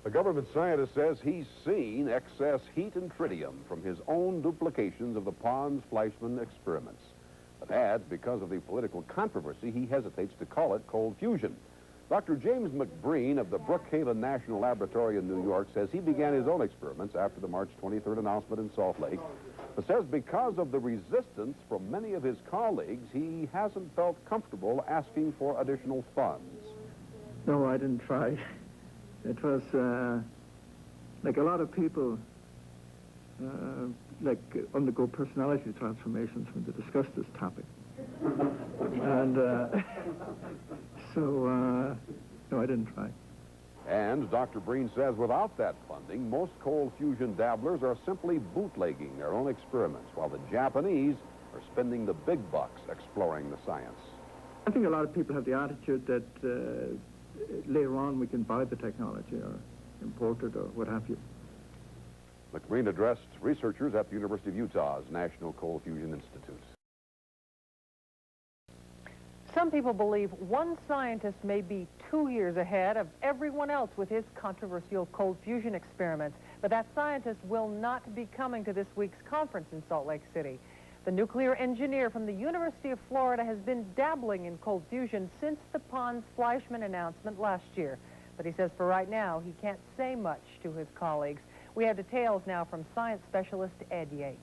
A government scientist says he's seen excess heat and tritium from his own duplications of the Pons-Fleischmann experiments. But adds, because of the political controversy, he hesitates to call it cold fusion. Dr. James McBreen of the Brookhaven National Laboratory in New York says he began his own experiments after the March 23rd announcement in Salt Lake, but says because of the resistance from many of his colleagues, he hasn't felt comfortable asking for additional funds. No, I didn't try. It was like a lot of people undergo personality transformations when they discuss this topic. And no, I didn't try. And Dr. Breen says without that funding, most cold fusion dabblers are simply bootlegging their own experiments, while the Japanese are spending the big bucks exploring the science. I think a lot of people have the attitude that later on we can buy the technology or import it or what have you. McBreen addressed researchers at the University of Utah's National Cold Fusion Institute. Some people believe one scientist may be 2 years ahead of everyone else with his controversial cold fusion experiments. But that scientist will not be coming to this week's conference in Salt Lake City. The nuclear engineer from the University of Florida has been dabbling in cold fusion since the Pons-Fleischmann announcement last year. But he says for right now, he can't say much to his colleagues. We have details now from science specialist Ed Yates.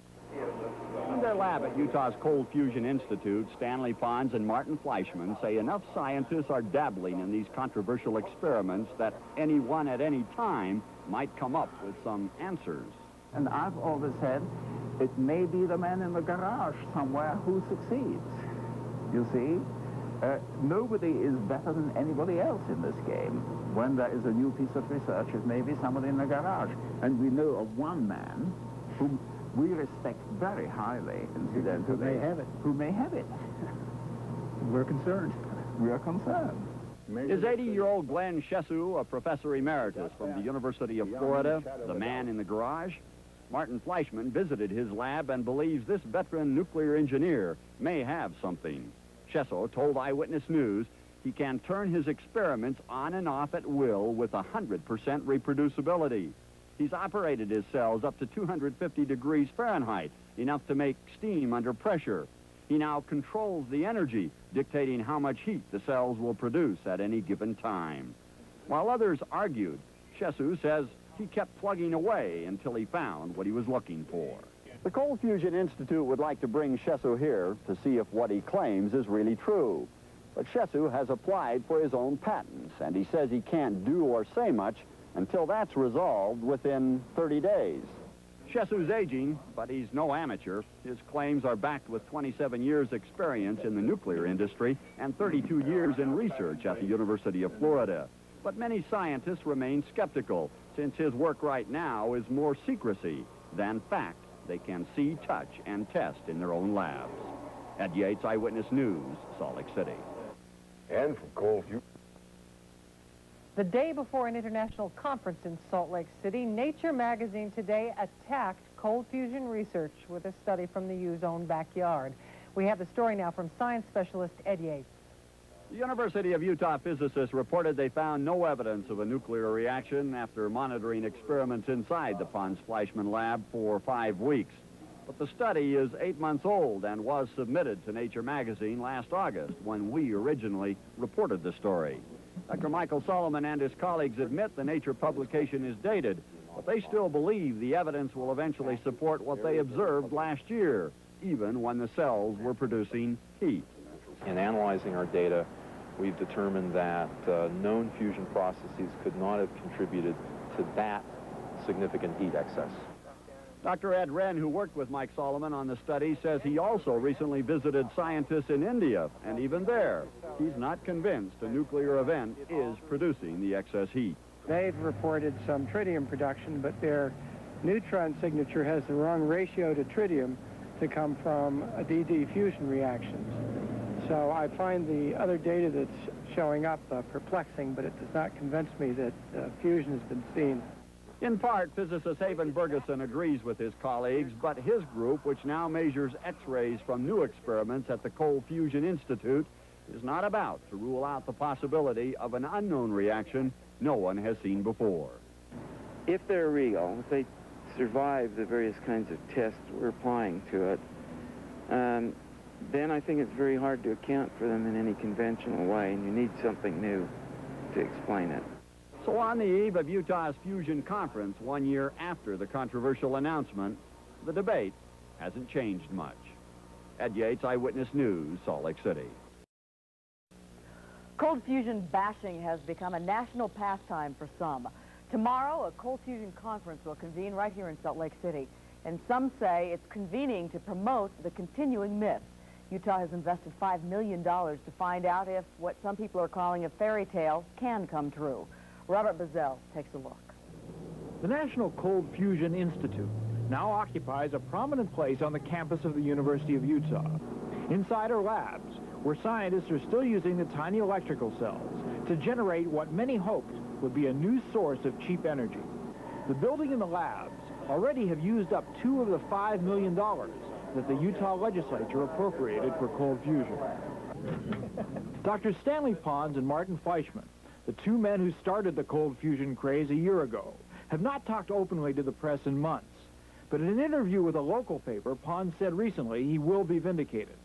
In their lab at Utah's Cold Fusion Institute, Stanley Pons and Martin Fleischmann say enough scientists are dabbling in these controversial experiments that anyone at any time might come up with some answers. And I've always said, it may be the man in the garage somewhere who succeeds. You see, nobody is better than anybody else in this game. When there is a new piece of research, it may be somebody in the garage. And we know of one man whom we respect very highly, incidentally. Who may have it. Who may have it. We're concerned. We are concerned. Is 80-year-old Glenn Chesu, a professor emeritus from the University of Florida, the man in the garage? Martin Fleischmann visited his lab and believes this veteran nuclear engineer may have something. Chesu told Eyewitness News he can turn his experiments on and off at will with 100% reproducibility. He's operated his cells up to 250 degrees Fahrenheit, enough to make steam under pressure. He now controls the energy, dictating how much heat the cells will produce at any given time. While others argued, Chesu says he kept plugging away until he found what he was looking for. The Cold Fusion Institute would like to bring Chesu here to see if what he claims is really true. But Chesu has applied for his own patents, and he says he can't do or say much until that's resolved within 30 days. Chesu's aging, but he's no amateur. His claims are backed with 27 years' experience in the nuclear industry and 32 years in research at the University of Florida. But many scientists remain skeptical, since his work right now is more secrecy than fact they can see, touch, and test in their own labs. Ed Yates, Eyewitness News, Salt Lake City. And from Cold Fusion. The day before an international conference in Salt Lake City, Nature magazine today attacked cold fusion research with a study from the U's own backyard. We have the story now from science specialist Ed Yates. The University of Utah physicists reported they found no evidence of a nuclear reaction after monitoring experiments inside the Pons-Fleischmann lab for 5 weeks. But the study is 8 months old and was submitted to Nature magazine last August when we originally reported the story. Dr. Michael Solomon and his colleagues admit the Nature publication is dated, but they still believe the evidence will eventually support what they observed last year, even when the cells were producing heat. In analyzing our data, we've determined that known fusion processes could not have contributed to that significant heat excess. Dr. Ed Wren, who worked with Mike Solomon on the study, says he also recently visited scientists in India, and even there, he's not convinced a nuclear event is producing the excess heat. They've reported some tritium production, but their neutron signature has the wrong ratio to tritium to come from DD fusion reactions. So I find the other data that's showing up perplexing, but it does not convince me that fusion has been seen. In part, physicist Haven Bergeson agrees with his colleagues, but his group, which now measures X-rays from new experiments at the Cold Fusion Institute, is not about to rule out the possibility of an unknown reaction no one has seen before. if they're real, if they survive the various kinds of tests we're applying to it, then I think it's very hard to account for them in any conventional way, and you need something new to explain it. So on the eve of Utah's Fusion Conference, 1 year after the controversial announcement, the debate hasn't changed much. Ed Yates, Eyewitness News, Salt Lake City. Cold fusion bashing has become a national pastime for some. Tomorrow, a cold fusion conference will convene right here in Salt Lake City. And some say it's convening to promote the continuing myth. Utah has invested $5 million to find out if what some people are calling a fairy tale can come true. Robert Bazell takes a look. The National Cold Fusion Institute now occupies a prominent place on the campus of the University of Utah. Inside are labs, where scientists are still using the tiny electrical cells to generate what many hoped would be a new source of cheap energy. The building and the labs already have used up $2 of the $5 million that the Utah legislature appropriated for cold fusion. Dr. Stanley Pons and Martin Fleischman, the two men who started the cold fusion craze a year ago, have not talked openly to the press in months. But in an interview with a local paper, Pons said recently he will be vindicated.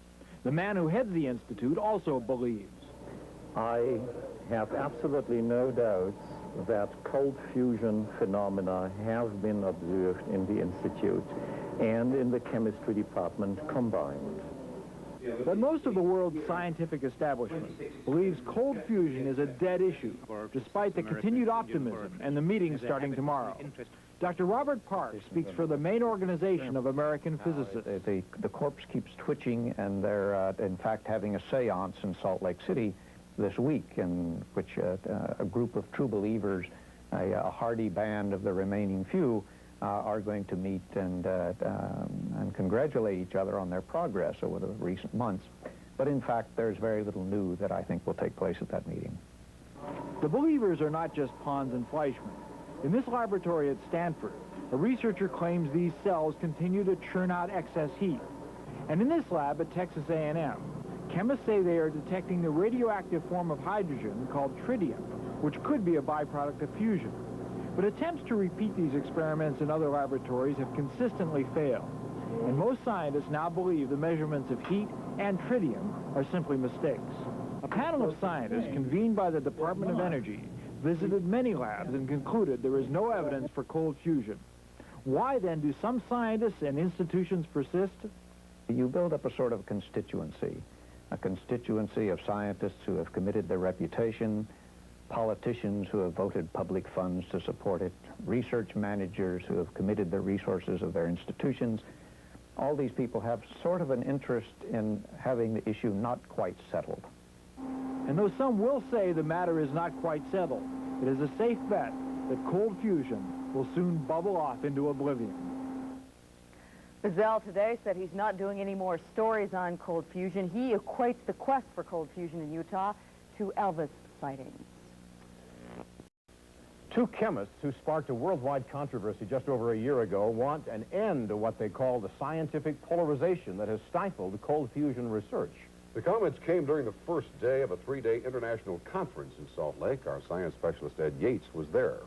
The man who heads the institute also believes. I have absolutely no doubts that cold fusion phenomena have been observed in the institute and in the chemistry department combined. But most of the world's scientific establishment believes cold fusion is a dead issue, despite the continued optimism and the meeting starting tomorrow. Dr. Robert Park speaks for the main organization of American physicists. The corpse keeps twitching, and they're, in fact, having a seance in Salt Lake City this week, in which a group of true believers, a hardy band of the remaining few, are going to meet and congratulate each other on their progress over the recent months. But in fact, there's very little new that I think will take place at that meeting. The believers are not just Pons and Fleischman. In this laboratory at Stanford, a researcher claims these cells continue to churn out excess heat. And in this lab at Texas A&M, chemists say they are detecting the radioactive form of hydrogen called tritium, which could be a byproduct of fusion. But attempts to repeat these experiments in other laboratories have consistently failed. And most scientists now believe the measurements of heat and tritium are simply mistakes. A panel of scientists convened by the Department of Energy visited many labs and concluded there is no evidence for cold fusion. Why then do some scientists and institutions persist? You build up a sort of constituency, a constituency of scientists who have committed their reputation, politicians who have voted public funds to support it, research managers who have committed the resources of their institutions. All these people have sort of an interest in having the issue not quite settled. And though some will say the matter is not quite settled, it is a safe bet that cold fusion will soon bubble off into oblivion. Bazell today said he's not doing any more stories on cold fusion. He equates the quest for cold fusion in Utah to Elvis sightings. Two chemists who sparked a worldwide controversy just over a year ago want an end to what they call the scientific polarization that has stifled cold fusion research. The comments came during the first day of a three-day international conference in Salt Lake. Our science specialist, Ed Yates, was there.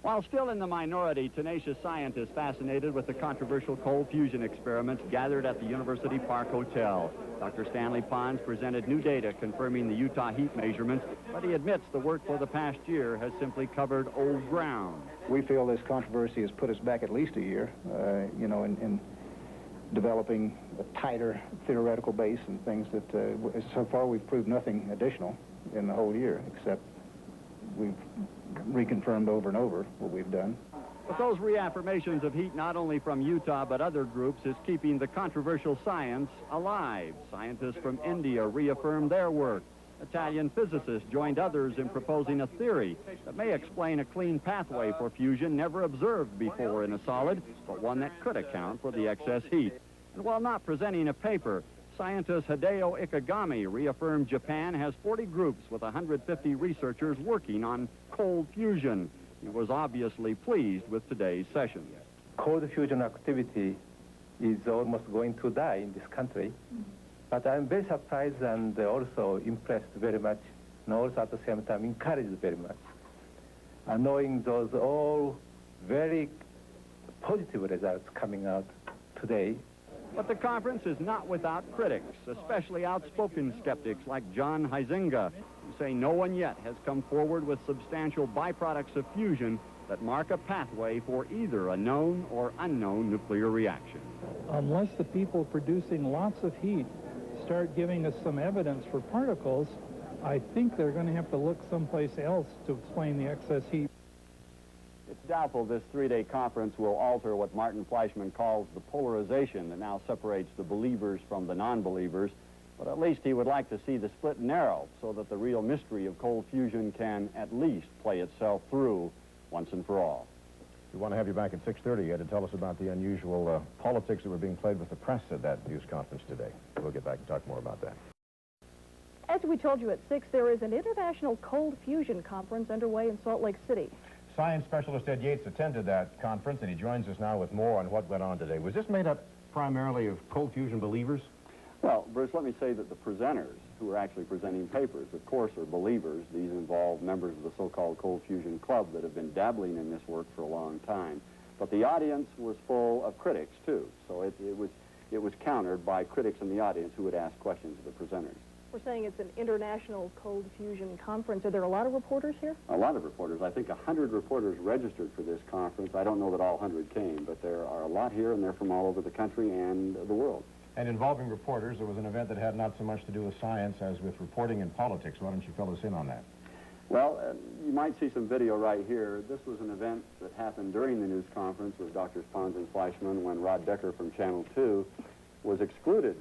While still in the minority, tenacious scientists fascinated with the controversial cold fusion experiments gathered at the University Park Hotel. Dr. Stanley Pons presented new data confirming the Utah heat measurements, but he admits the work for the past year has simply covered old ground. We feel this controversy has put us back at least a year, in developing a tighter theoretical base and things that, so far we've proved nothing additional in the whole year, except we've reconfirmed over and over what we've done. But those reaffirmations of heat, not only from Utah but other groups, is keeping the controversial science alive. Scientists from India reaffirmed their work. Italian physicists joined others in proposing a theory that may explain a clean pathway for fusion never observed before in a solid, but one that could account for the excess heat. And while not presenting a paper, scientist Hideo Ikegami reaffirmed Japan has 40 groups with 150 researchers working on cold fusion. He was obviously pleased with today's session. Cold fusion activity is almost going to die in this country. But I'm very surprised and also impressed very much, and also at the same time encouraged very much knowing those all very positive results coming out today. But the conference is not without critics, especially outspoken skeptics like John Huizinga, who say no one yet has come forward with substantial byproducts of fusion that mark a pathway for either a known or unknown nuclear reaction. Unless the people producing lots of heat start giving us some evidence for particles, I think they're going to have to look someplace else to explain the excess heat. It's doubtful this three-day conference will alter what Martin Fleischmann calls the polarization that now separates the believers from the non-believers, but at least he would like to see the split narrow so that the real mystery of cold fusion can at least play itself through once and for all. We want to have you back at 6:30 to tell us about the unusual politics that were being played with the press at that news conference today. We'll get back and talk more about that. As we told you at 6, there is an international cold fusion conference underway in Salt Lake City. Science specialist Ed Yates attended that conference, and he joins us now with more on what went on today. Was this made up primarily of cold fusion believers? Well, Bruce, let me say that the presenters who are actually presenting papers, of course, are believers. These involve members of the so-called Cold Fusion Club that have been dabbling in this work for a long time. But the audience was full of critics, too. So it was countered by critics in the audience who would ask questions of the presenters. We're saying it's an international cold fusion conference. Are there a lot of reporters here? A lot of reporters. I think 100 reporters registered for this conference. I don't know that all 100 came, but there are a lot here, and they're from all over the country and the world. And involving reporters, there was an event that had not so much to do with science as with reporting and politics. Why don't you fill us in on that? Well, you might see some video right here. This was an event that happened during the news conference with Drs. Pons and Fleischmann when Rod Decker from Channel 2 was excluded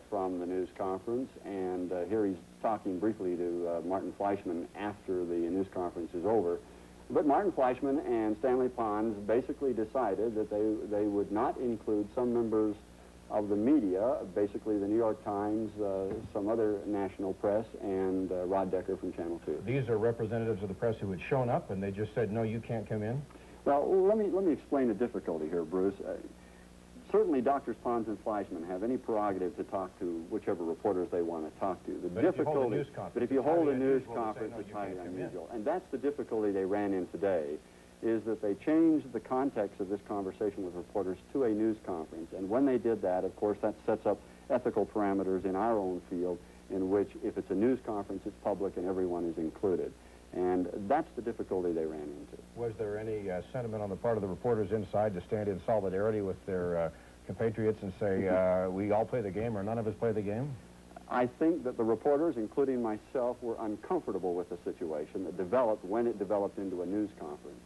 from the news conference, and here he's talking briefly to Martin Fleischmann after the news conference is over. But Martin Fleischmann and Stanley Pons basically decided that they would not include some members of the media, basically the New York Times, some other national press, and Rod Decker from Channel 2. These are representatives of the press who had shown up, and they just said, no, you can't come in? Well, let me explain the difficulty here, Bruce. Certainly, Drs. Pons and Fleischmann have any prerogative to talk to whichever reporters they want to talk to. But if you hold a news conference, it's highly unusual. And that's the difficulty they ran in today, is that they changed the context of this conversation with reporters to a news conference. And when they did that, of course, that sets up ethical parameters in our own field in which, if it's a news conference, it's public and everyone is included. And that's the difficulty they ran into. Was there any sentiment on the part of the reporters inside to stand in solidarity with their compatriots and say, we all play the game or none of us play the game? I think that the reporters, including myself, were uncomfortable with the situation that developed when it developed into a news conference.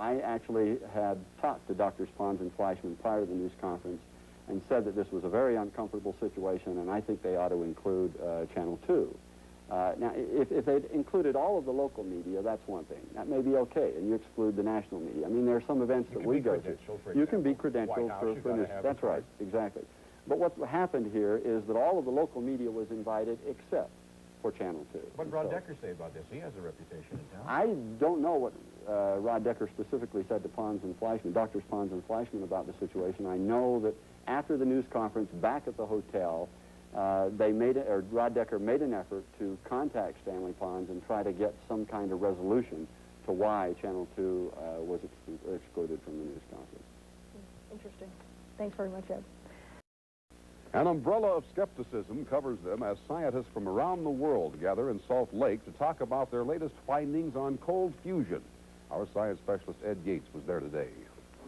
I actually had talked to Drs. Pons and Fleischmann prior to the news conference and said that this was a very uncomfortable situation, and I think they ought to include Channel 2. Now, if they'd included all of the local media, that's one thing. That may be okay, and you exclude the national media. I mean, there are some events that we go to. You can be credentialed for news. That's right, exactly. But what happened here is that all of the local media was invited except for Channel 2. What did Rod Decker say about this? He has a reputation in town. I don't know what Rod Decker specifically said to Pons and Fleischmann, Drs. Pons and Fleischmann about the situation. I know that after the news conference back at the hotel, Rod Decker made an effort to contact Stanley Pons and try to get some kind of resolution to why Channel 2 was excluded from the news conference. Interesting. Thanks very much, Ed. An umbrella of skepticism covers them as scientists from around the world gather in Salt Lake to talk about their latest findings on cold fusion. Our science specialist Ed Yates was there today.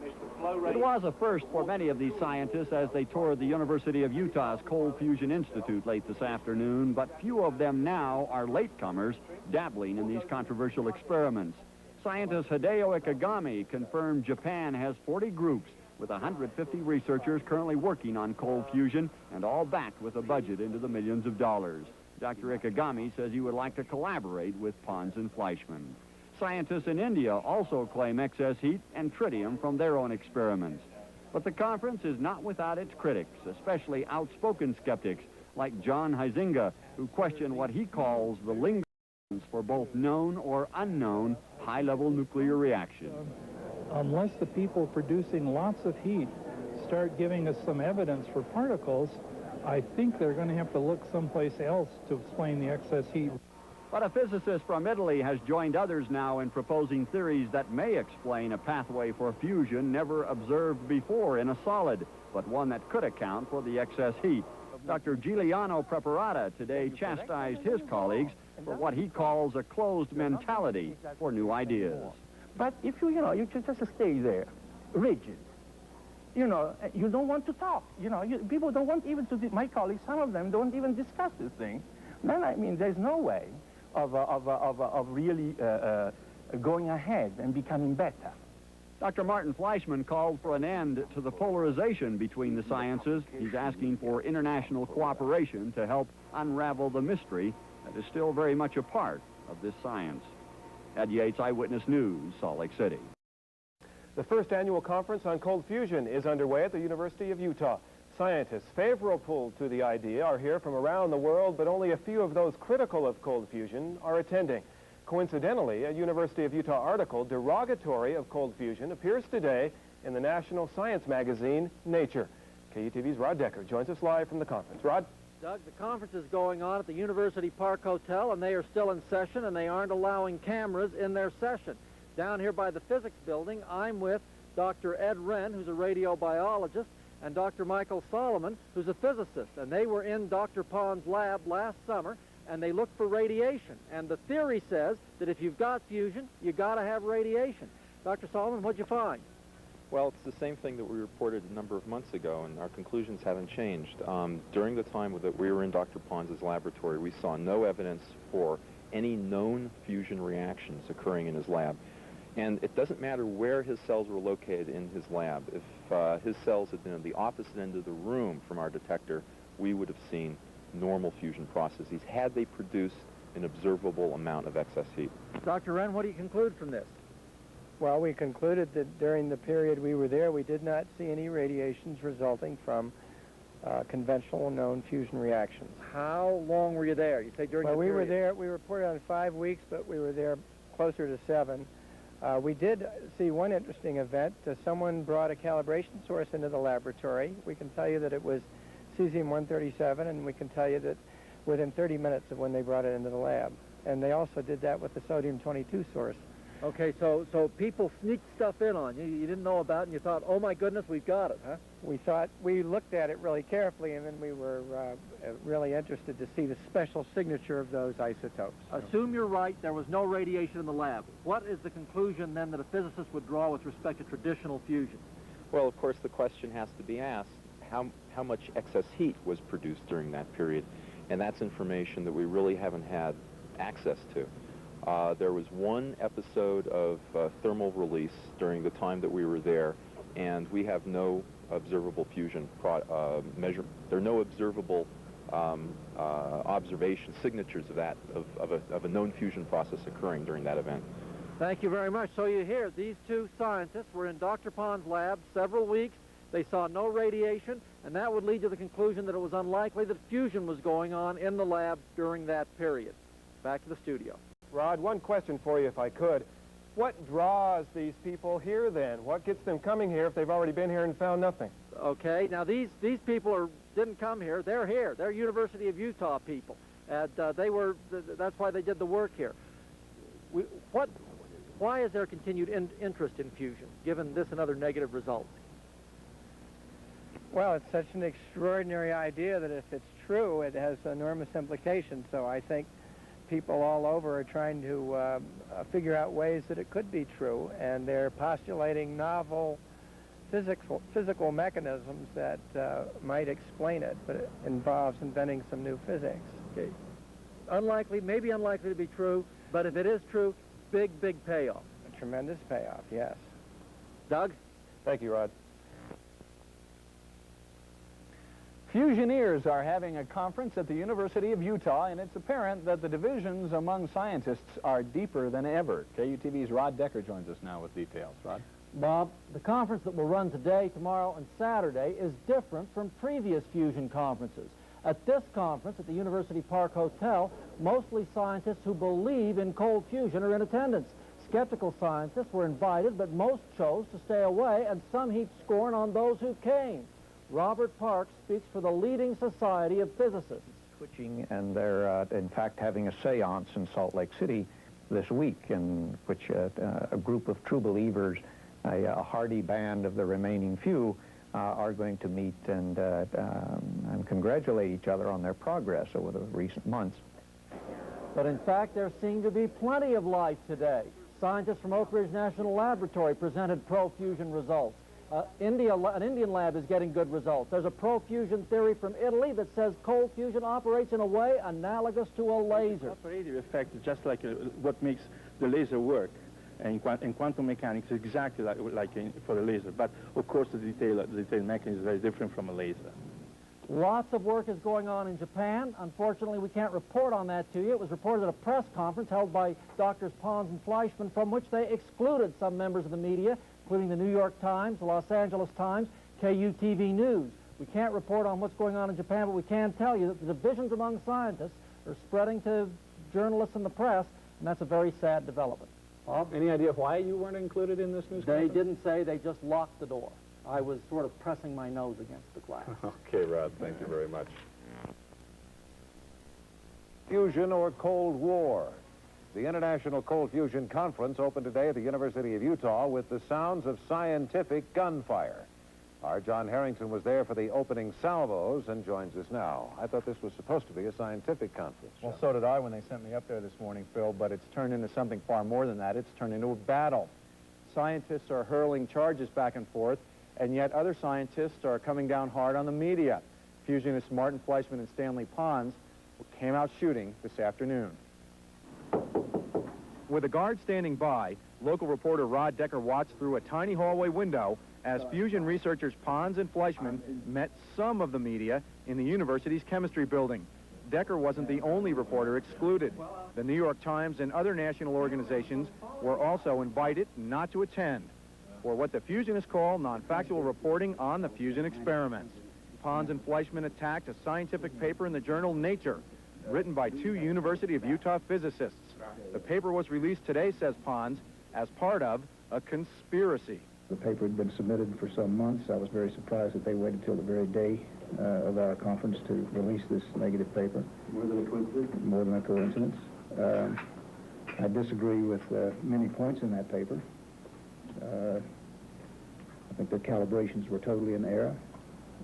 It was a first for many of these scientists as they toured the University of Utah's Cold Fusion Institute late this afternoon, but few of them now are latecomers dabbling in these controversial experiments. Scientist Hideo Ikegami confirmed Japan has 40 groups with 150 researchers currently working on cold fusion, and all backed with a budget into the millions of dollars. Dr. Ikegami says he would like to collaborate with Pons and Fleischmann. Scientists in India also claim excess heat and tritium from their own experiments. But the conference is not without its critics, especially outspoken skeptics like John Huizinga, who question what he calls the lingering for both known or unknown high-level nuclear reactions. Unless the people producing lots of heat start giving us some evidence for particles, I think they're going to have to look someplace else to explain the excess heat. But a physicist from Italy has joined others now in proposing theories that may explain a pathway for fusion never observed before in a solid, but one that could account for the excess heat. Dr. Giuliano Preparata today chastised his colleagues for what he calls a closed mentality for new ideas. But if you just stay there, rigid, you don't want to talk. People don't want even to, my colleagues, some of them don't even discuss this thing. Then, I mean, there's no way of really going ahead and becoming better. Dr. Martin Fleischmann called for an end to the polarization between the sciences. He's asking for international cooperation to help unravel the mystery that is still very much a part of this science. Ed Yates, Eyewitness News, Salt Lake City. The first annual conference on cold fusion is underway at the University of Utah. Scientists favorable to the idea are here from around the world, but only a few of those critical of cold fusion are attending. Coincidentally, a University of Utah article derogatory of cold fusion appears today in the national science magazine, Nature. KUTV's Rod Decker joins us live from the conference. Rod? Doug, the conference is going on at the University Park Hotel, and they are still in session, and they aren't allowing cameras in their session. Down here by the physics building, I'm with Dr. Ed Wren, who's a radiobiologist, and Dr. Michael Solomon, who's a physicist. And they were in Dr. Pond's lab last summer, and they looked for radiation. And the theory says that if you've got fusion, you got to have radiation. Dr. Solomon, what'd you find? Well, it's the same thing that we reported a number of months ago, and our conclusions haven't changed. During the time that we were in Dr. Pons' laboratory, we saw no evidence for any known fusion reactions occurring in his lab. And it doesn't matter where his cells were located in his lab. If his cells had been at the opposite end of the room from our detector, we would have seen normal fusion processes had they produced an observable amount of excess heat. Dr. Wren, what do you conclude from this? Well, we concluded that during the period we were there, we did not see any radiations resulting from conventional known fusion reactions. How long were you there? You say during the period? We were there, we reported on 5 weeks, but we were there closer to 7. We did see one interesting event. Someone brought a calibration source into the laboratory. We can tell you that it was cesium-137, and we can tell you that within 30 minutes of when they brought it into the lab. And they also did that with the sodium-22 source. Okay, so people sneaked stuff in on you. You didn't know about it, and you thought, oh my goodness, we've got it, huh? We looked at it really carefully, and then we were really interested to see the special signature of those isotopes. Assume you're right, there was no radiation in the lab. What is the conclusion then that a physicist would draw with respect to traditional fusion? Well, of course, the question has to be asked, how much excess heat was produced during that period? And that's information that we really haven't had access to. There was one episode of thermal release during the time that we were there, and we have no observable fusion measure. There are no observable observation signatures of that, of a known fusion process occurring during that event. Thank you very much. So you hear, these two scientists were in Dr. Pond's lab several weeks. They saw no radiation, and that would lead to the conclusion that it was unlikely that fusion was going on in the lab during that period. Back to the studio. Rod, one question for you, if I could. What draws these people here, then? What gets them coming here if they've already been here and found nothing? Okay, now these people didn't come here. They're here. They're University of Utah people. And that's why they did the work here. Why is there continued interest in fusion, given this and other negative results? Well, it's such an extraordinary idea that if it's true, it has enormous implications. So I think people all over are trying to figure out ways that it could be true, and they're postulating novel physical mechanisms that might explain it, but it involves inventing some new physics. Okay. Unlikely, maybe unlikely to be true, but if it is true, big payoff. A tremendous payoff, yes. Doug? Thank you, Rod. Fusioneers are having a conference at the University of Utah, and it's apparent that the divisions among scientists are deeper than ever. KUTV's Rod Decker joins us now with details. Rod? Bob, the conference that will run today, tomorrow, and Saturday is different from previous fusion conferences. At this conference at the University Park Hotel, mostly scientists who believe in cold fusion are in attendance. Skeptical scientists were invited, but most chose to stay away, and some heaped scorn on those who came. Robert Parks speaks for the leading society of physicists. twitching, and they're, in fact, having a seance in Salt Lake City this week, in which a group of true believers, a hardy band of the remaining few, are going to meet and congratulate each other on their progress over the recent months. But in fact, there seemed to be plenty of life today. Scientists from Oak Ridge National Laboratory presented pro-fusion results. An Indian lab is getting good results. There's a pro-fusion theory from Italy that says cold fusion operates in a way analogous to a laser. The operative effect is just like what makes the laser work. And in quantum mechanics, exactly like for a laser. But of course, the detailed mechanism is very different from a laser. Lots of work is going on in Japan. Unfortunately, we can't report on that to you. It was reported at a press conference held by Drs. Pons and Fleischman, from which they excluded some members of the media, including the New York Times, the Los Angeles Times, KUTV News. We can't report on what's going on in Japan, but we can tell you that the divisions among scientists are spreading to journalists and the press, and that's a very sad development. Any idea why you weren't included in this news They conference? didn't say, they just locked the door. I was sort of pressing my nose against the glass. Okay, Rod, thank you very much. Fusion or Cold War? The International Cold Fusion Conference opened today at the University of Utah with the sounds of scientific gunfire. Our John Harrington was there for the opening salvos and joins us now. I thought this was supposed to be a scientific conference. Well, so did I when they sent me up there this morning, Phil, but it's turned into something far more than that. It's turned into a battle. Scientists are hurling charges back and forth, and yet other scientists are coming down hard on the media. Fusionists Martin Fleischman and Stanley Pons came out shooting this afternoon. With a guard standing by, local reporter Rod Decker watched through a tiny hallway window as fusion researchers Pons and Fleischman met some of the media in the university's chemistry building. Decker wasn't the only reporter excluded. The New York Times and other national organizations were also invited not to attend for what the fusionists call non-factual reporting on the fusion experiments. Pons and Fleischman attacked a scientific paper in the journal Nature, written by two University of Utah physicists. The paper was released today, says Pons, as part of a conspiracy. The paper had been submitted for some months. I was very surprised that they waited till the very day of our conference to release this negative paper. More than a coincidence? More than a coincidence. I disagree with many points in that paper. I think their calibrations were totally in error.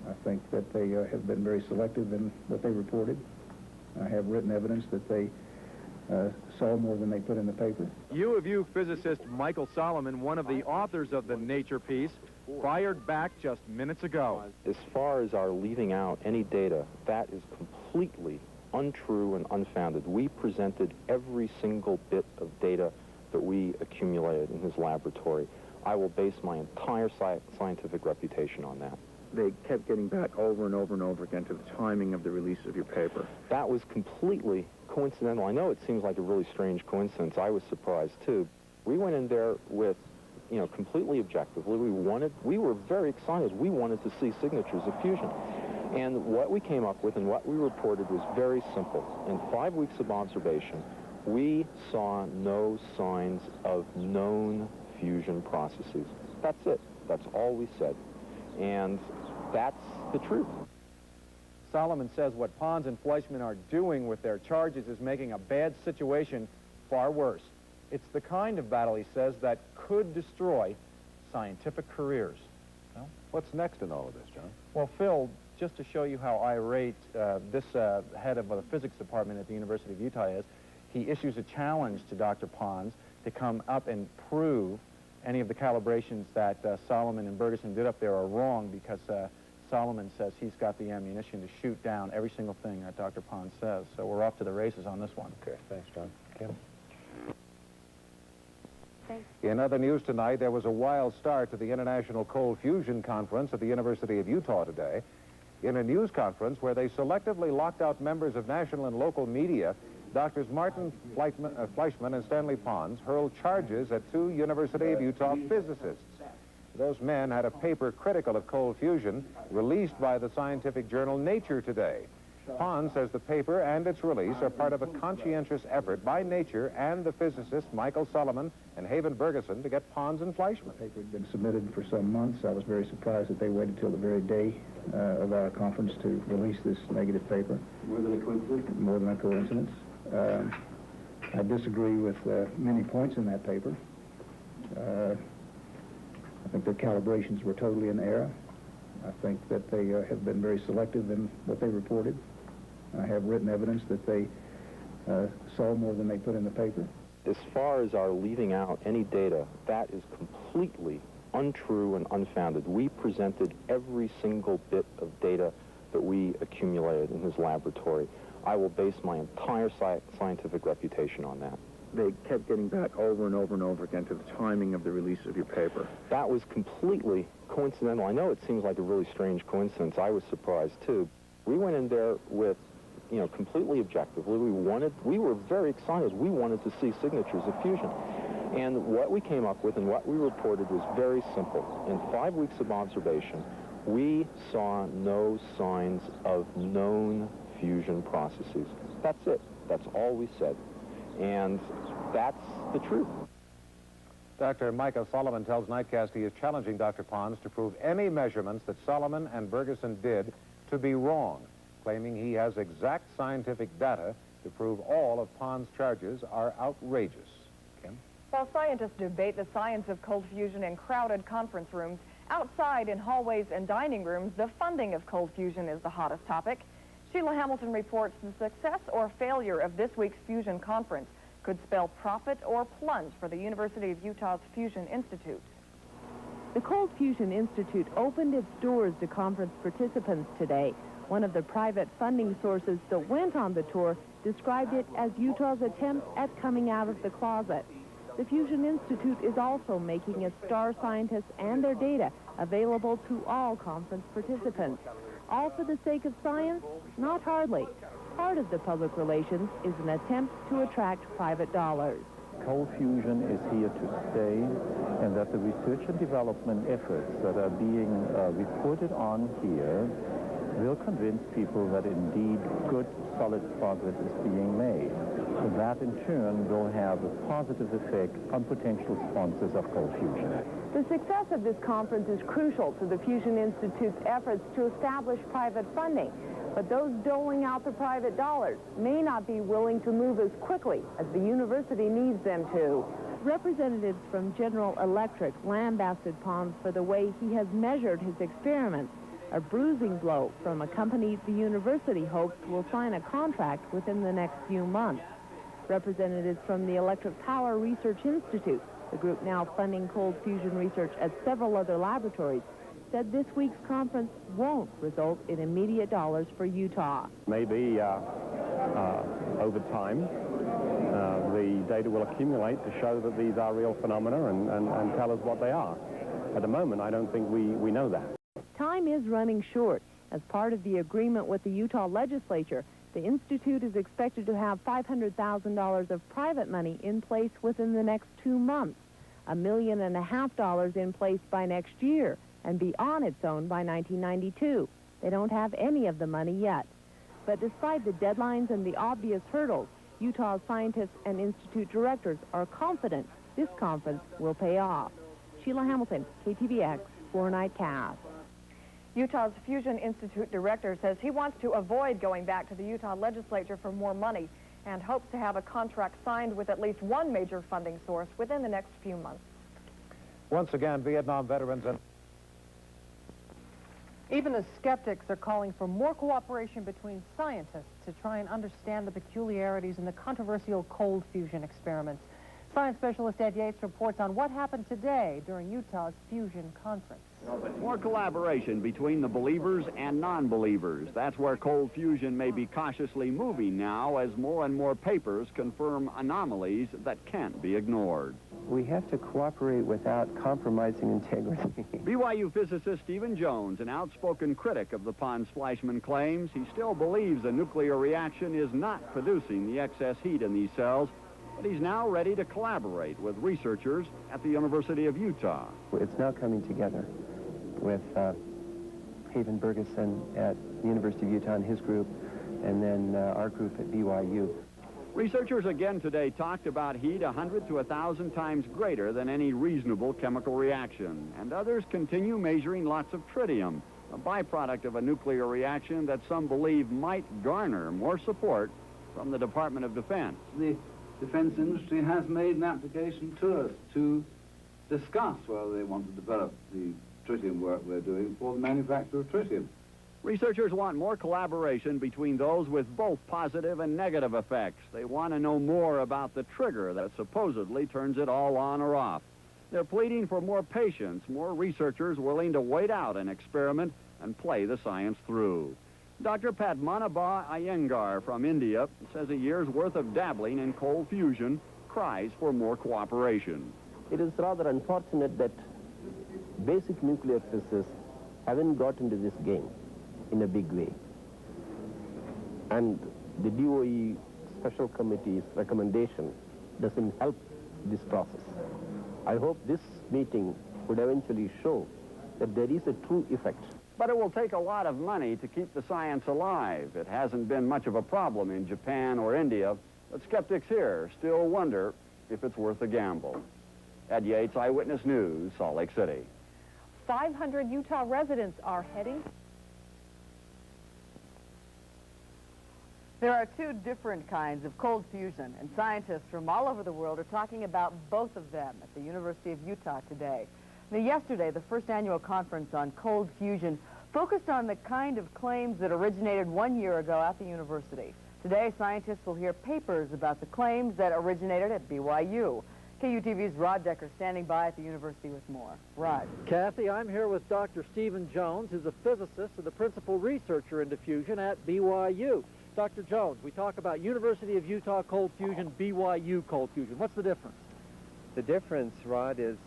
I think that they have been very selective in what they reported. I have written evidence that they saw more than they put in the paper. U of U physicist Michael Solomon, one of the authors of the Nature piece, fired back just minutes ago. As far as our leaving out any data, that is completely untrue and unfounded. We presented every single bit of data that we accumulated in his laboratory. I will base my entire scientific reputation on that. They kept getting back over and over and over again to the timing of the release of your paper. That was completely coincidental. I know it seems like a really strange coincidence. I was surprised, too. We went in there with, you know, completely objectively. We were very excited. We wanted to see signatures of fusion. And what we came up with and what we reported was very simple. In 5 weeks of observation, we saw no signs of known fusion processes. That's it. That's all we said. And that's the truth. Solomon says what Pons and Fleischman are doing with their charges is making a bad situation far worse. It's the kind of battle, he says, that could destroy scientific careers. Well, what's next in all of this, John? Well, Phil, just to show you how irate this head of the physics department at the University of Utah is, he issues a challenge to Dr. Pons to come up and prove any of the calibrations that Solomon and Bergeson did up there are wrong, because Solomon says he's got the ammunition to shoot down every single thing that Dr. Pons says. So we're off to the races on this one. Okay, thanks, John. Kim? Thanks. In other news tonight, there was a wild start to the International Cold Fusion Conference at the University of Utah today. In a news conference where they selectively locked out members of national and local media, Drs. Martin Fleischman and Stanley Pons hurled charges at two University of Utah physicists. Those men had a paper critical of cold fusion released by the scientific journal Nature today. Pons says the paper and its release are part of a conscientious effort by Nature and the physicists Michael Solomon and Haven Bergeson to get Pons and Fleischmann. The paper had been submitted for some months. I was very surprised that they waited till the very day of our conference to release this negative paper. More than a coincidence? More than a coincidence. I disagree with many points in that paper. I think their calibrations were totally in error. I think that they have been very selective in what they reported. I have written evidence that they saw more than they put in the paper. As far as our leaving out any data, that is completely untrue and unfounded. We presented every single bit of data that we accumulated in his laboratory. I will base my entire scientific reputation on that. They kept getting back over and over and over again to the timing of the release of your paper. That was completely coincidental. I know it seems like a really strange coincidence. I was surprised, too. We went in there with, you know, completely objectively. We were very excited. We wanted to see signatures of fusion. And what we came up with and what we reported was very simple. In 5 weeks of observation, we saw no signs of known fusion processes. That's it. That's all we said. And that's the truth. Dr. Michael Solomon tells Nightcast he is challenging Dr. Pons to prove any measurements that Solomon and Bergeson did to be wrong, claiming he has exact scientific data to prove all of Pons' charges are outrageous. Kim? While scientists debate the science of cold fusion in crowded conference rooms, outside in hallways and dining rooms, the funding of cold fusion is the hottest topic. Sheila Hamilton reports the success or failure of this week's Fusion Conference could spell profit or plunge for the University of Utah's Fusion Institute. The Cold Fusion Institute opened its doors to conference participants today. One of the private funding sources that went on the tour described it as Utah's attempt at coming out of the closet. The Fusion Institute is also making its star scientists and their data available to all conference participants. All for the sake of science? Not hardly. Part of the public relations is an attempt to attract private dollars. Cold fusion is here to stay, and that the research and development efforts that are being reported on here will convince people that indeed good, solid progress is being made. That, in turn, will have a positive effect on potential sponsors of cold fusion. The success of this conference is crucial to the Fusion Institute's efforts to establish private funding. But those doling out the private dollars may not be willing to move as quickly as the university needs them to. Representatives from General Electric lambasted Pons for the way he has measured his experiments, a bruising blow from a company the university hopes will sign a contract within the next few months. Representatives from the Electric Power Research Institute, the group now funding cold fusion research at several other laboratories, said this week's conference won't result in immediate dollars for Utah. Maybe over time, the data will accumulate to show that these are real phenomena and tell us what they are. At the moment, I don't think we know that. Time is running short. As part of the agreement with the Utah legislature, the Institute is expected to have $500,000 of private money in place within the next 2 months, $1.5 million in place by next year, and be on its own by 1992. They don't have any of the money yet. But despite the deadlines and the obvious hurdles, Utah's scientists and institute directors are confident this conference will pay off. Sheila Hamilton, KTVX, 4 Nightcast. Utah's Fusion Institute director says he wants to avoid going back to the Utah legislature for more money and hopes to have a contract signed with at least one major funding source within the next few months. Once again, Vietnam veterans and... Even the skeptics are calling for more cooperation between scientists to try and understand the peculiarities in the controversial cold fusion experiments. Science specialist Ed Yates reports on what happened today during Utah's Fusion Conference. More collaboration between the believers and non-believers. That's where cold fusion may be cautiously moving now as more and more papers confirm anomalies that can't be ignored. We have to cooperate without compromising integrity. BYU physicist Stephen Jones, an outspoken critic of the Pons-Fleischmann claims, he still believes a nuclear reaction is not producing the excess heat in these cells, but he's now ready to collaborate with researchers at the University of Utah. It's now coming together with Haven Bergeson at the University of Utah and his group and then our group at BYU. Researchers again today talked about heat 100 to 1,000 times greater than any reasonable chemical reaction. And others continue measuring lots of tritium, a byproduct of a nuclear reaction that some believe might garner more support from the Department of Defense. The defense industry has made an application to us to discuss whether they want to develop the tritium work we're doing for the manufacture of tritium. Researchers want more collaboration between those with both positive and negative effects. They want to know more about the trigger that supposedly turns it all on or off. They're pleading for more patience, more researchers willing to wait out an experiment and play the science through. Dr. Padmanabha Iyengar from India says a year's worth of dabbling in cold fusion cries for more cooperation. It is rather unfortunate that basic nuclear physicists haven't got into this game in a big way. And the DOE Special Committee's recommendation doesn't help this process. I hope this meeting would eventually show that there is a true effect. But it will take a lot of money to keep the science alive. It hasn't been much of a problem in Japan or India, but skeptics here still wonder if it's worth the gamble. Ed Yates, Eyewitness News, Salt Lake City. 500 Utah residents are heading. There are two different kinds of cold fusion, and scientists from all over the world are talking about both of them at the University of Utah today. Now, yesterday, the first annual conference on cold fusion focused on the kind of claims that originated 1 year ago at the university. Today, scientists will hear papers about the claims that originated at BYU. KUTV's Rod Decker standing by at the university with more. Rod. Kathy, I'm here with Dr. Stephen Jones, who's a physicist and the principal researcher in diffusion at BYU. Dr. Jones, we talk about University of Utah cold fusion, BYU cold fusion. What's the difference? The difference, Rod, is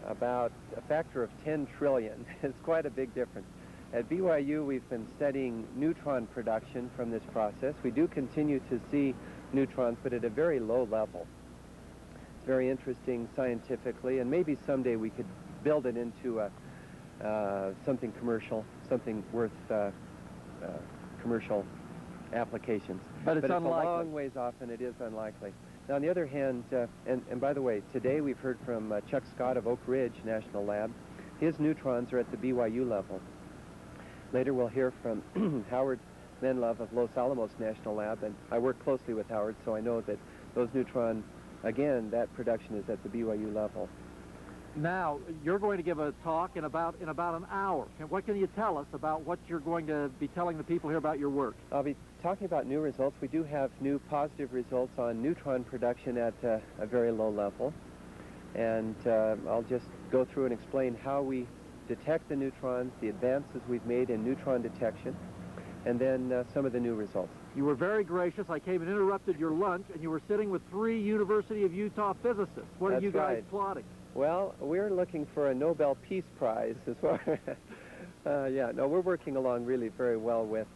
about a factor of 10 trillion. It's quite a big difference. At BYU, we've been studying neutron production from this process. We do continue to see neutrons, but at a very low level. It's very interesting scientifically, and maybe someday we could build it into something commercial, something worth commercial applications. But it's unlikely. A long ways off, and it is unlikely. Now, on the other hand, and by the way, today we've heard from Chuck Scott of Oak Ridge National Lab. His neutrons are at the BYU level. Later we'll hear from Howard Menlove of Los Alamos National Lab, and I work closely with Howard, so I know that those neutron, again, that production is at the BYU level. Now, you're going to give a talk in about an hour. What can you tell us about what you're going to be telling the people here about your work? I'll be talking about new results. We do have new positive results on neutron production at a very low level. And I'll just go through and explain how we detect the neutrons, the advances we've made in neutron detection, and then some of the new results. You were very gracious. I came and interrupted your lunch, and you were sitting with 3 University of Utah physicists. What are you guys plotting? Well, we're looking for a Nobel Peace Prize as far yeah, no, we're working along really very well with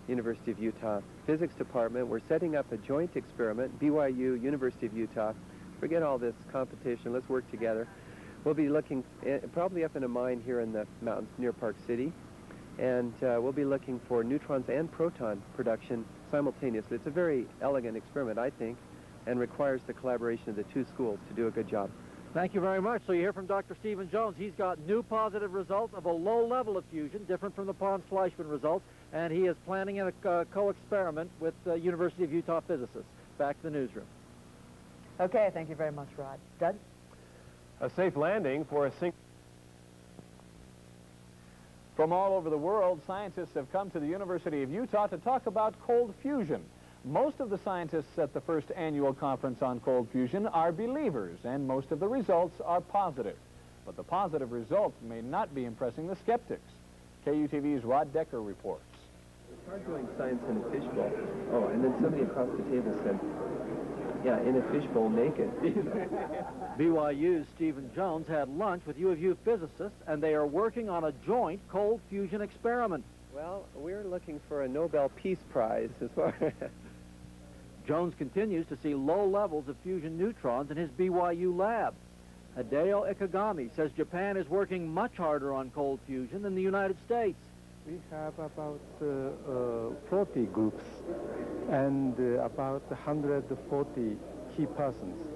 University of Utah Physics Department. We're setting up a joint experiment, BYU, University of Utah. Forget all this competition. Let's work together. We'll be looking probably up in a mine here in the mountains near Park City, and we'll be looking for neutrons and proton production simultaneously. It's a very elegant experiment, I think, and requires the collaboration of the 2 schools to do a good job. Thank you very much. So you hear from Dr. Stephen Jones. He's got new positive results of a low level of fusion, different from the Pons-Fleischmann results, and he is planning a co-experiment with University of Utah physicists. Back to the newsroom. Okay, thank you very much, Rod. Doug? A safe landing for a single... From all over the world, scientists have come to the University of Utah to talk about cold fusion. Most of the scientists at the first annual conference on cold fusion are believers, and most of the results are positive. But the positive results may not be impressing the skeptics. KUTV's Rod Decker reports. It's hard doing science in a fishbowl. Oh, and then somebody across the table said, yeah, in a fishbowl naked. BYU's Stephen Jones had lunch with U of U physicists, and they are working on a joint cold fusion experiment. Well, we're looking for a Nobel Peace Prize as far as... Jones continues to see low levels of fusion neutrons in his BYU lab. Hideo Ikegami says Japan is working much harder on cold fusion than the United States. We have about 40 groups and about 140 key persons.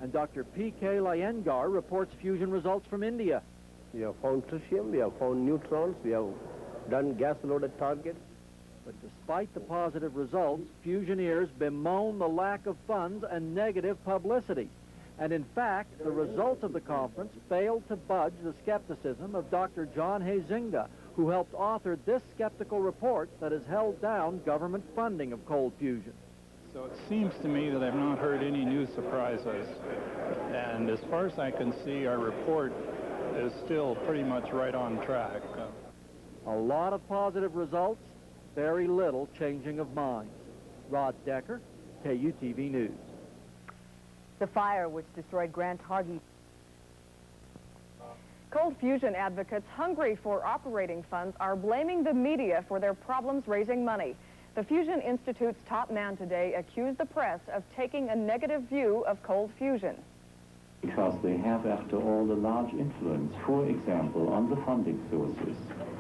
And Dr. P.K. Iyengar reports fusion results from India. We have found tritium, we have found neutrons, we have done gas-loaded targets. But despite the positive results, fusioneers bemoan the lack of funds and negative publicity. And in fact, the results of the conference failed to budge the skepticism of Dr. John Huizinga, who helped author this skeptical report that has held down government funding of cold fusion. So it seems to me that I've not heard any new surprises. And as far as I can see, our report is still pretty much right on track. A lot of positive results, very little changing of minds. Rod Decker, KUTV News. The fire which destroyed Grant Hargy. Cold fusion advocates hungry for operating funds are blaming the media for their problems raising money. The Fusion Institute's top man today accused the press of taking a negative view of cold fusion. Because they have, after all, a large influence, for example, on the funding sources.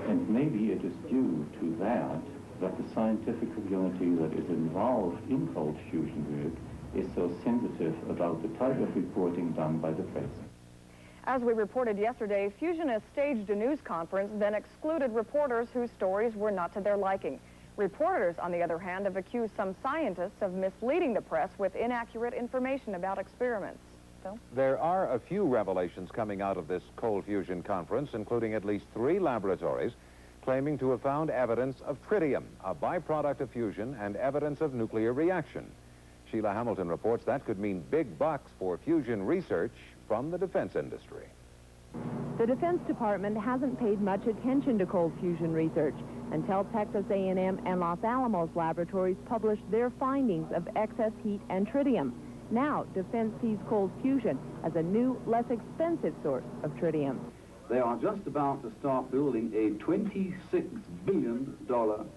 And maybe it is due to that the scientific community that is involved in cold fusion work is so sensitive about the type of reporting done by the press. As we reported yesterday, fusionists staged a news conference, then excluded reporters whose stories were not to their liking. Reporters, on the other hand, have accused some scientists of misleading the press with inaccurate information about experiments. So? There are a few revelations coming out of this cold fusion conference, including at least 3 laboratories claiming to have found evidence of tritium, a byproduct of fusion, and evidence of nuclear reaction. Sheila Hamilton reports that could mean big bucks for fusion research from the defense industry. The Defense Department hasn't paid much attention to cold fusion research until Texas A&M and Los Alamos laboratories published their findings of excess heat and tritium. Now, defense sees cold fusion as a new, less expensive source of tritium. They are just about to start building a $26 billion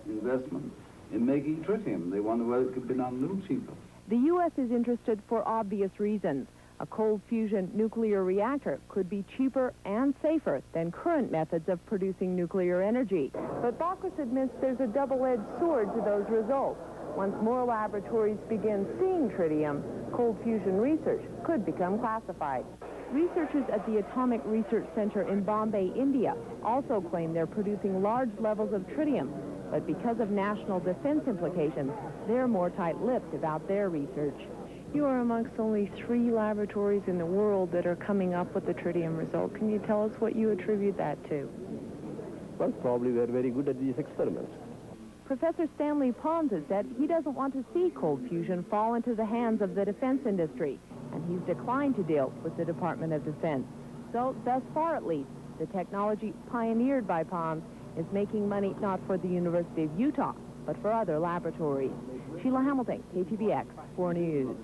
investment in making tritium. They wonder whether it could be done a little cheaper. The U.S. is interested for obvious reasons. A cold fusion nuclear reactor could be cheaper and safer than current methods of producing nuclear energy. But Bacchus admits there's a double-edged sword to those results. Once more laboratories begin seeing tritium, cold fusion research could become classified. Researchers at the Atomic Research Center in Bombay, India, also claim they're producing large levels of tritium. But because of national defense implications, they're more tight-lipped about their research. You are amongst only 3 laboratories in the world that are coming up with the tritium result. Can you tell us what you attribute that to? Well, probably we're very good at these experiments. Professor Stanley Pons has said he doesn't want to see cold fusion fall into the hands of the defense industry, and he's declined to deal with the Department of Defense. So, thus far at least, the technology pioneered by Pons is making money not for the University of Utah, but for other laboratories. Sheila Hamilton, KTVX 4 News.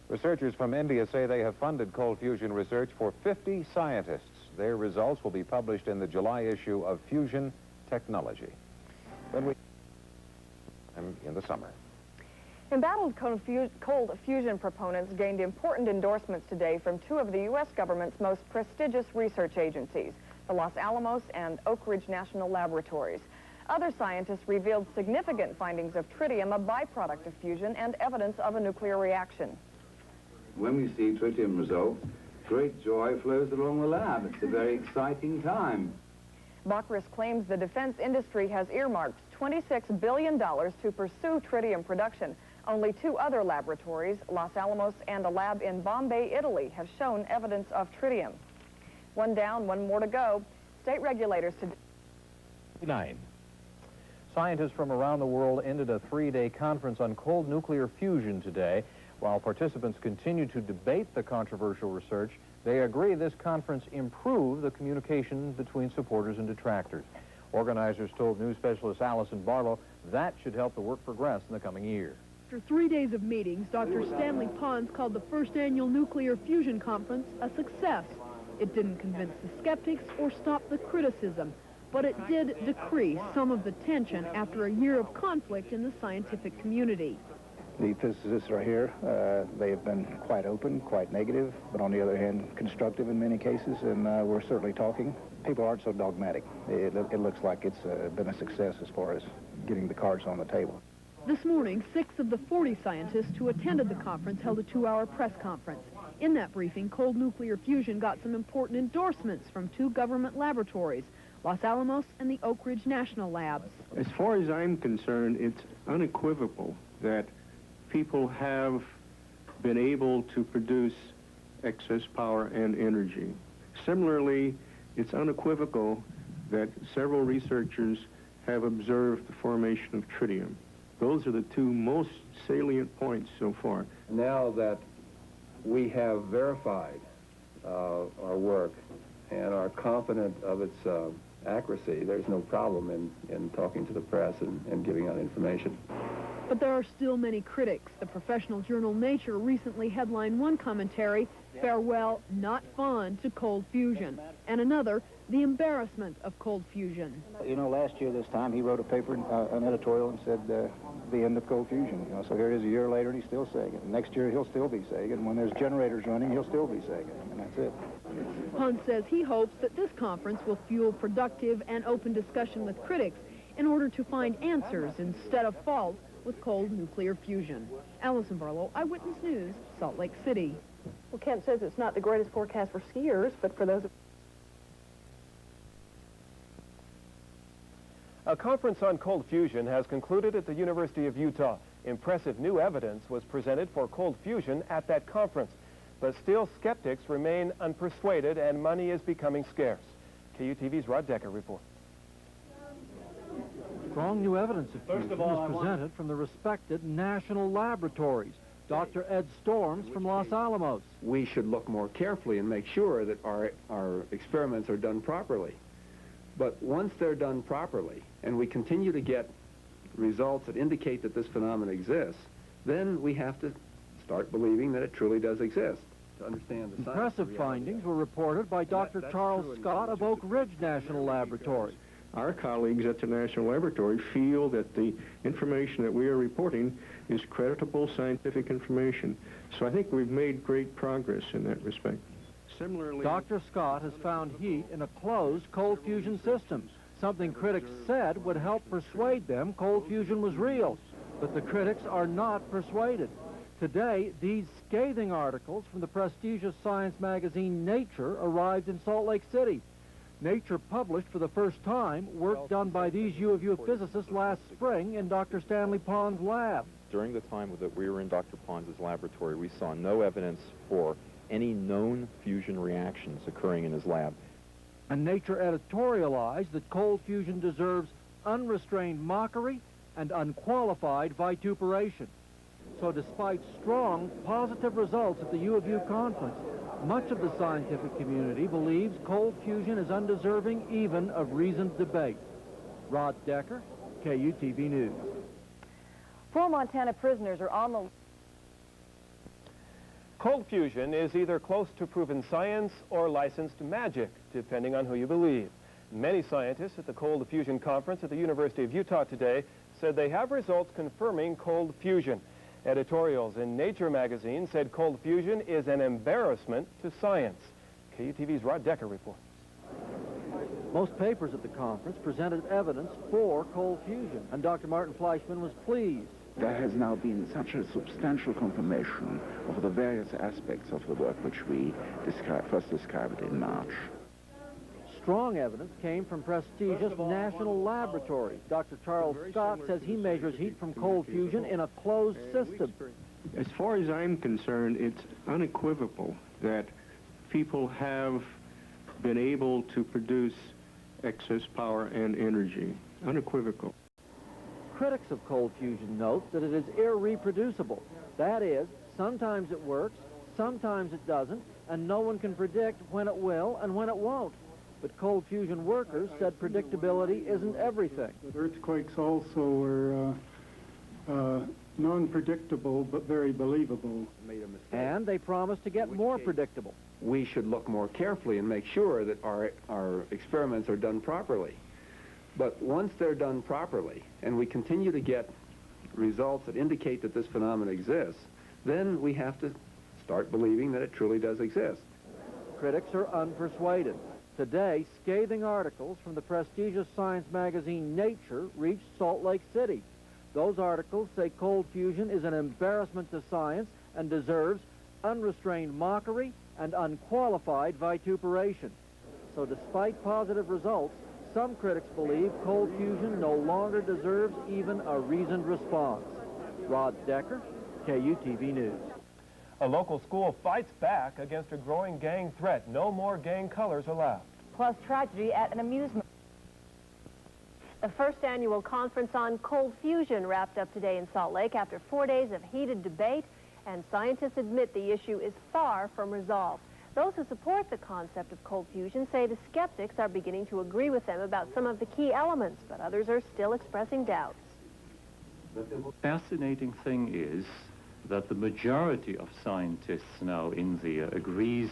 Researchers from India say they have funded cold fusion research for 50 scientists. Their results will be published in the July issue of Fusion Technology. In the summer. Embattled cold fusion proponents gained important endorsements today from 2 of the U.S. government's most prestigious research agencies, the Los Alamos and Oak Ridge National Laboratories. Other scientists revealed significant findings of tritium, a byproduct of fusion, and evidence of a nuclear reaction. When we see tritium results, great joy flows along the lab. It's a very exciting time. Bacchus claims the defense industry has earmarked $26 billion to pursue tritium production. Only 2 other laboratories, Los Alamos and a lab in Bombay, Italy, have shown evidence of tritium. 1 down, 1 more to go. State regulators today. 9. Scientists from around the world ended a 3-day conference on cold nuclear fusion today. While participants continue to debate the controversial research, they agree this conference improved the communication between supporters and detractors. Organizers told news specialist Allison Barlow that should help the work progress in the coming year. After 3 days of meetings, Dr. Stanley Pons called the first annual Nuclear Fusion Conference a success. It didn't convince the skeptics or stop the criticism, but it did decrease some of the tension after a year of conflict in the scientific community. The physicists are here. They have been quite open, quite negative, but on the other hand, constructive in many cases, and we're certainly talking. People aren't so dogmatic. It looks like it's been a success as far as getting the cards on the table. This morning, 6 of the 40 scientists who attended the conference held a 2-hour press conference. In that briefing, cold nuclear fusion got some important endorsements from 2 government laboratories, Los Alamos and the Oak Ridge National Labs. As far as I'm concerned, it's unequivocal that people have been able to produce excess power and energy. Similarly, it's unequivocal that several researchers have observed the formation of tritium. Those are the 2 most salient points so far. Now that we have verified our work and are confident of its accuracy, there's no problem in talking to the press and giving out information. But there are still many critics. The professional journal Nature recently headlined one commentary, "Farewell, not fond to cold fusion," and another, "The embarrassment of cold fusion." You know, last year this time he wrote a paper, an editorial, and said the end of cold fusion. You know, so here it is a year later and he's still saying it. Next year he'll still be saying it, and when there's generators running, he'll still be saying it, and that's it. Pons says he hopes that this conference will fuel productive and open discussion with critics in order to find answers instead of fault with cold nuclear fusion. Allison Barlow, Eyewitness News, Salt Lake City. Well, Kent says it's not the greatest forecast for skiers, but for those... A conference on cold fusion has concluded at the University of Utah. Impressive new evidence was presented for cold fusion at that conference. But still, skeptics remain unpersuaded and money is becoming scarce. KUTV's Rod Decker reports. Strong new evidence of fusion was presented from the respected national laboratories. Dr. Ed Storms from Los Alamos. We should look more carefully and make sure that our experiments are done properly. But once they're done properly, and we continue to get results that indicate that this phenomenon exists, then we have to start believing that it truly does exist to understand the science. Impressive findings were reported by Dr. Charles Scott of Oak Ridge National Laboratory. Our colleagues at the National Laboratory feel that the information that we are reporting is creditable scientific information. So I think we've made great progress in that respect. Similarly, Dr. Scott has found heat in a closed cold fusion system, something critics said would help persuade them cold fusion was real. But the critics are not persuaded. Today, these scathing articles from the prestigious science magazine Nature arrived in Salt Lake City. Nature published for the first time work done by these U of U physicists last spring in Dr. Stanley Pons' lab. During the time that we were in Dr. Pons' laboratory, we saw no evidence for any known fusion reactions occurring in his lab. And Nature editorialized that cold fusion deserves unrestrained mockery and unqualified vituperation. So despite strong positive results at the U of U conference, much of the scientific community believes cold fusion is undeserving even of reasoned debate. Rod Decker, KUTV News. 4 Montana prisoners are on the... Cold fusion is either close to proven science or licensed magic, depending on who you believe. Many scientists at the Cold Fusion Conference at the University of Utah today said they have results confirming cold fusion. Editorials in Nature magazine said cold fusion is an embarrassment to science. KUTV's Rod Decker reports. Most papers at the conference presented evidence for cold fusion, and Dr. Martin Fleischman was pleased. There has now been such a substantial confirmation of the various aspects of the work which we first described in March. Strong evidence came from prestigious national laboratories. Dr. Charles Scott says he measures heat from cold fusion in a closed system. as far as I'm concerned, it's unequivocal that people have been able to produce excess power and energy. Unequivocal. Critics of cold fusion note that it is irreproducible. That is, sometimes it works, sometimes it doesn't, and no one can predict when it will and when it won't. But cold fusion workers said predictability isn't everything. Earthquakes also are non-predictable but very believable. And they promise to get more predictable. We should look more carefully and make sure that our experiments are done properly. But once they're done properly, and we continue to get results that indicate that this phenomenon exists, then we have to start believing that it truly does exist. Critics are unpersuaded. Today, scathing articles from the prestigious science magazine Nature reached Salt Lake City. Those articles say cold fusion is an embarrassment to science and deserves unrestrained mockery and unqualified vituperation. So despite positive results, some critics believe cold fusion no longer deserves even a reasoned response. Rod Decker, KUTV News. A local school fights back against a growing gang threat. No more gang colors allowed. Plus tragedy at an amusement. The first annual conference on cold fusion wrapped up today in Salt Lake after 4 days of heated debate, and scientists admit the issue is far from resolved. Those who support the concept of cold fusion say the skeptics are beginning to agree with them about some of the key elements, but others are still expressing doubts. The fascinating thing is that the majority of scientists now in there agrees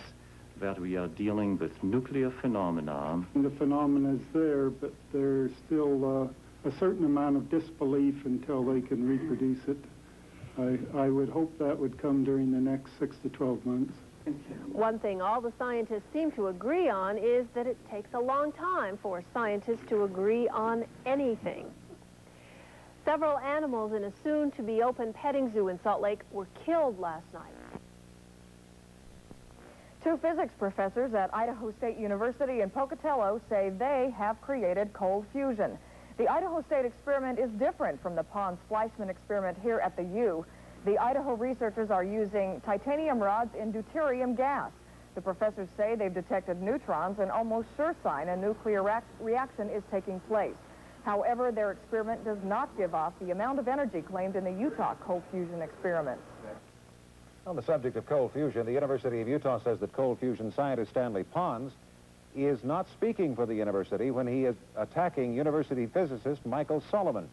that we are dealing with nuclear phenomena. The phenomena is there, but there's still a certain amount of disbelief until they can reproduce it. I would hope that would come during the next 6 to 12 months. One thing all the scientists seem to agree on is that it takes a long time for scientists to agree on anything. Several animals in a soon-to-be-open petting zoo in Salt Lake were killed last night. Two physics professors at Idaho State University in Pocatello say they have created cold fusion. The Idaho State experiment is different from the Pons-Fleischmann experiment here at the U. The Idaho researchers are using titanium rods in deuterium gas. The professors say they've detected neutrons, an almost sure sign a nuclear reaction is taking place. However, their experiment does not give off the amount of energy claimed in the Utah cold fusion experiment. On the subject of cold fusion, the University of Utah says that cold fusion scientist Stanley Pons is not speaking for the university when he is attacking university physicist Michael Solomon.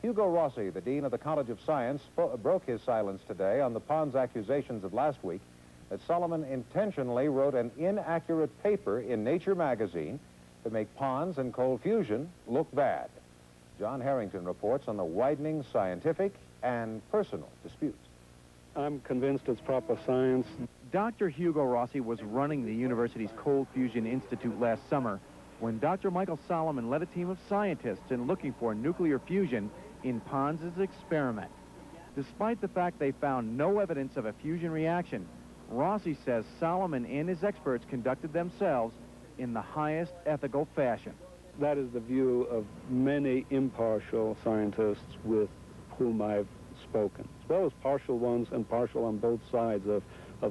Hugo Rossi, the dean of the College of Science, broke his silence today on the Pons accusations of last week that Solomon intentionally wrote an inaccurate paper in Nature magazine to make Pons and cold fusion look bad. John Harrington reports on the widening scientific and personal disputes. I'm convinced it's proper science. Dr. Hugo Rossi was running the university's Cold Fusion Institute last summer when Dr. Michael Solomon led a team of scientists in looking for nuclear fusion in Pons's experiment. Despite the fact they found no evidence of a fusion reaction, Rossi says Solomon and his experts conducted themselves in the highest ethical fashion. That is the view of many impartial scientists with whom I've spoken, as well as partial ones and partial on both sides of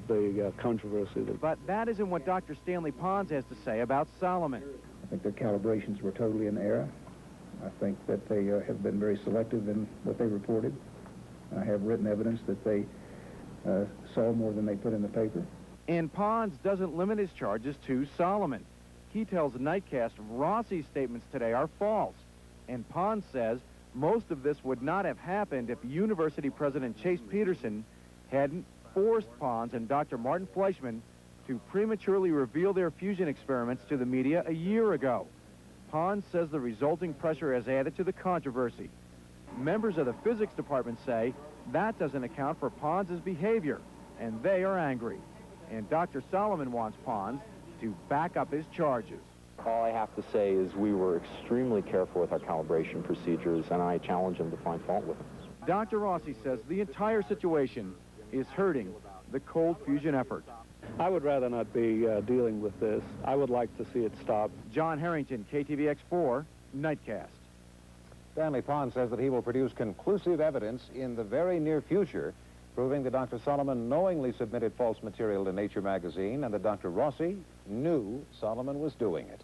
the controversy. But that isn't what Dr. Stanley Pons has to say about Solomon. I think their calibrations were totally in error. I think that they have been very selective in what they reported. I have written evidence that they saw more than they put in the paper. And Pons doesn't limit his charges to Solomon. He tells Nightcast Rossi's statements today are false. And Pons says most of this would not have happened if University President Chase Peterson hadn't forced Pons and Dr. Martin Fleischmann to prematurely reveal their fusion experiments to the media a year ago. Pons says the resulting pressure has added to the controversy. Members of the physics department say that doesn't account for Pons's behavior, and they are angry. And Dr. Solomon wants Pons to back up his charges. All I have to say is we were extremely careful with our calibration procedures, and I challenge him to find fault with them. Dr. Rossi says the entire situation is hurting the cold fusion effort. I would rather not be dealing with this. I would like to see it stop. John Harrington, KTVX4, Nightcast. Stanley Pons says that he will produce conclusive evidence in the very near future proving that Dr. Solomon knowingly submitted false material to Nature magazine and that Dr. Rossi knew Solomon was doing it.